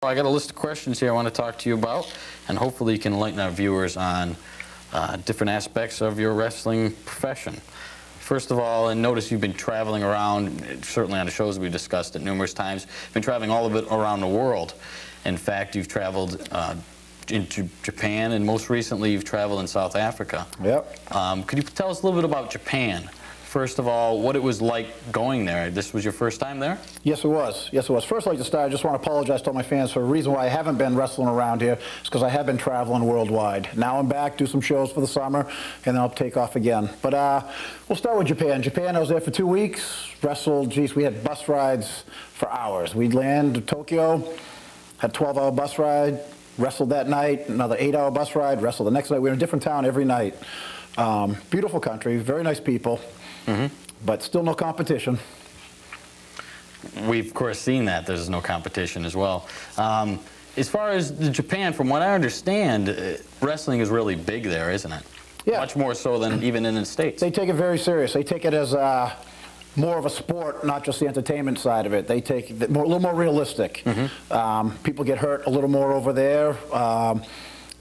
I got a list of questions here I want to talk to you about, and hopefully you can enlighten our viewers on different aspects of your wrestling profession. First of all, and notice you've been traveling around, certainly on the shows we've discussed it numerous times, you've been traveling all of it around the world. In fact, you've traveled into Japan, and most recently you've traveled in South Africa. Yep. Could you tell us a little bit about Japan? First of all, what it was like going there. This was your first time there? Yes, it was. Yes, it was. First, I'd like to start, I just want to apologize to all my fans for the reason why I haven't been wrestling around here. It's because I have been traveling worldwide. Now I'm back, do some shows for the summer, and then I'll take off again. But we'll start with Japan. Japan, I was there for 2 weeks, wrestled, geez, we had bus rides for hours. We'd land in Tokyo, had a 12-hour bus ride, wrestled that night, another 8-hour bus ride, wrestled the next night. We were in a different town every night. Beautiful country, very nice people. But still no competition. We've, of course, seen that. There's no competition as well. As far as Japan, from what I understand, wrestling is really big there, isn't it? Yeah. Much more so than even in the States. They take it very serious. They take it as more of a sport, not just the entertainment side of it. They take it a little more realistic. People get hurt a little more over there.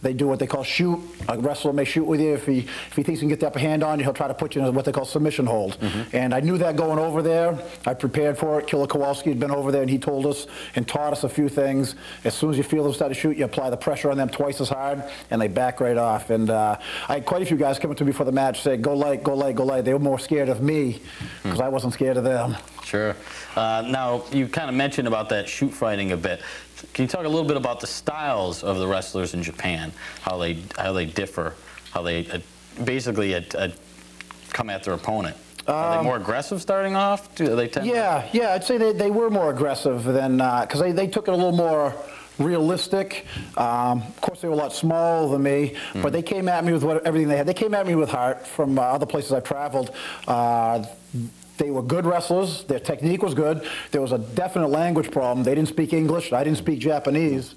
They do what they call shoot. A wrestler may shoot with you. If he thinks he can get the upper hand on you, he'll try to put you in what they call submission hold. And I knew that going over there. I prepared for it. Killer Kowalski had been over there, and he told us and taught us a few things. As soon as you feel them start to shoot, you apply the pressure on them twice as hard, and they back right off. And I had quite a few guys come up to me before the match, say, "Go light, go light, go light." They were more scared of me because I wasn't scared of them. Sure. Now, you kind of mentioned about that shoot fighting a bit. Can you talk a little bit about the styles of the wrestlers in Japan, how they differ, how they basically come at their opponent? Are they more aggressive starting off? Do they tend yeah, I'd say they were more aggressive than, because they took it a little more realistic. Of course, they were a lot smaller than me, but they came at me with everything they had. They came at me with heart from other places I've traveled. They were good wrestlers. Their technique was good. There was a definite language problem. They didn't speak English. I didn't speak Japanese.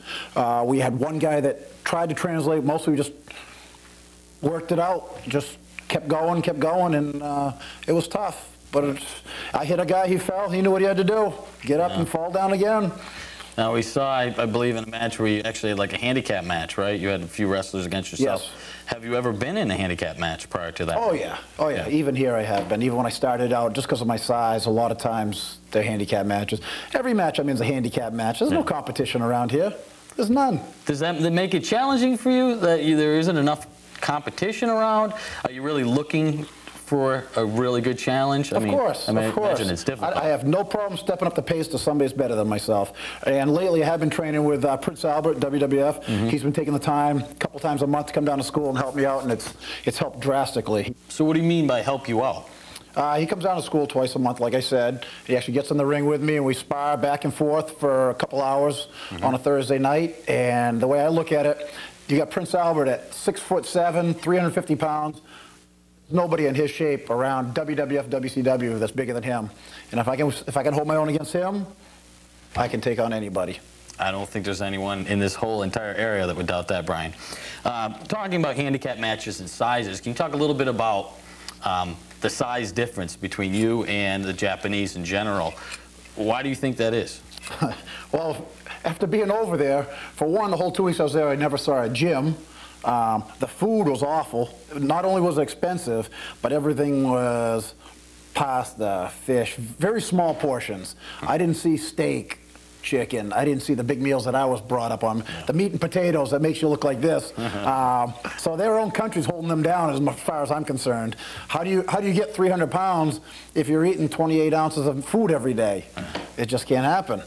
We had one guy that tried to translate. Mostly we just worked it out. Just kept going, and it was tough. But I hit a guy, he fell. He knew what he had to do. Get up and fall down again. Now, we saw, I believe, in a match where you actually had like a handicap match, right? You had a few wrestlers against yourself. Yes. Have you ever been in a handicap match prior to that? Oh, yeah. Oh, yeah. Even here I have been. Even when I started out, just because of my size, a lot of times they're handicap matches. Every match I'm in is a handicap match. There's no competition around here. There's none. Does that make it challenging for you that there isn't enough competition around? Are you really looking for a really good challenge? Of course. I imagine it's difficult. I have no problem stepping up the pace to somebody that's better than myself. And lately I have been training with Prince Albert, WWF. He's been taking the time, a couple times a month, to come down to school and help me out, and it's helped drastically. So what do you mean by help you out? He comes down to school twice a month, like I said. He actually gets in the ring with me, and we spar back and forth for a couple hours on a Thursday night. And the way I look at it, you got Prince Albert at 6'7", 350 pounds. Nobody in his shape around WWF, WCW that's bigger than him. And if I can hold my own against him, I can take on anybody. I don't think there's anyone in this whole entire area that would doubt that, Brian. Talking about handicap matches and sizes, can you talk a little bit about the size difference between you and the Japanese in general? Why do you think that is? Well, after being over there, for one, the whole 2 weeks I was there, I never saw a gym. The food was awful. Not only was it expensive, but everything was pasta, fish, very small portions. I didn't see steak, chicken. I didn't see the big meals that I was brought up on. The meat and potatoes that makes you look like this. So their own country's holding them down as far as I'm concerned. How do you get 300 pounds if you're eating 28 ounces of food every day? It just can't happen.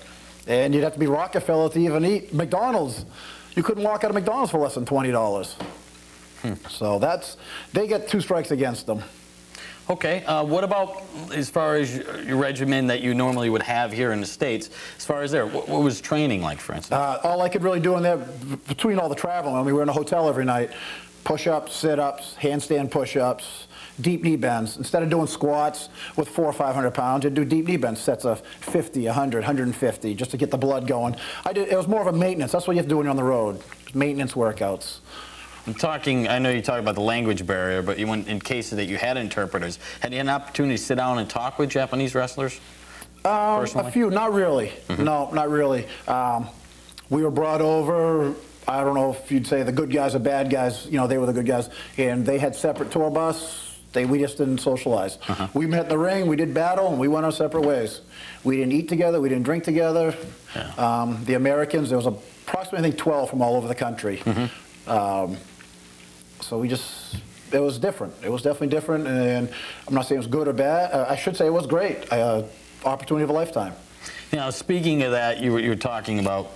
And you'd have to be Rockefeller to even eat McDonald's. You couldn't walk out of McDonald's for less than $20. So they get 2 strikes against them. Okay, what about as far as your regimen that you normally would have here in the States? As far as there, what was training like, for instance? All I could really do in there, between all the traveling, I mean, we were in a hotel every night, push-ups, sit-ups, handstand push-ups, deep knee bends. Instead of doing squats with 400 or 500 pounds, you'd do deep knee bends, sets of 50, 100, 150, just to get the blood going. It was more of a maintenance. That's what you have to do when you're on the road, maintenance workouts. I know you talked about the language barrier, but in cases that you had interpreters, had you had an opportunity to sit down and talk with Japanese wrestlers? A few, not really. No, not really. We were brought over, I don't know if you'd say the good guys or bad guys, you know, they were the good guys, and they had separate tour bus. We just didn't socialize. We met in the ring, we did battle, and we went our separate ways. We didn't eat together, we didn't drink together. Yeah. The Americans, there was approximately, I think, 12 from all over the country. So we just, it was different. It was definitely different, and I'm not saying it was good or bad. I should say it was great. Opportunity of a lifetime. You know, speaking of that, you were talking about,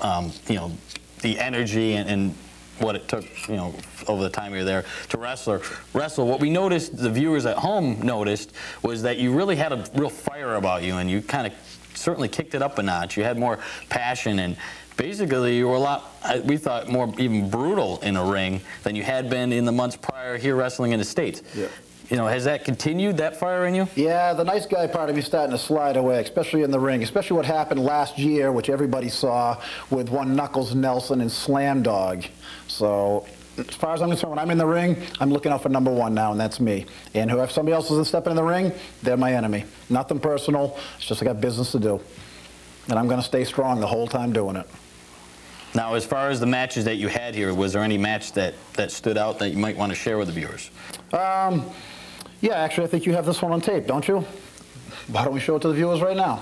you know, the energy and what it took, you know, over the time you were there to wrestle. What we noticed, the viewers at home noticed, was that you really had a real fire about you, and you kind of certainly kicked it up a notch. You had more passion, and basically you were a lot, we thought, more even brutal in a ring than you had been in the months prior here wrestling in the States. Yeah. You know, has that continued, that fire in you? Yeah, the nice guy part of me starting to slide away, especially in the ring, especially what happened last year, which everybody saw with one Knuckles Nelson and Slam Dog. So, as far as I'm concerned, when I'm in the ring, I'm looking out for number one now, and that's me. And if somebody else isn't stepping in the ring, they're my enemy. Nothing personal, it's just I got business to do. And I'm going to stay strong the whole time doing it. Now, as far as the matches that you had here, was there any match that stood out that you might want to share with the viewers? Yeah, actually, I think you have this one on tape, don't you? Why don't we show it to the viewers right now?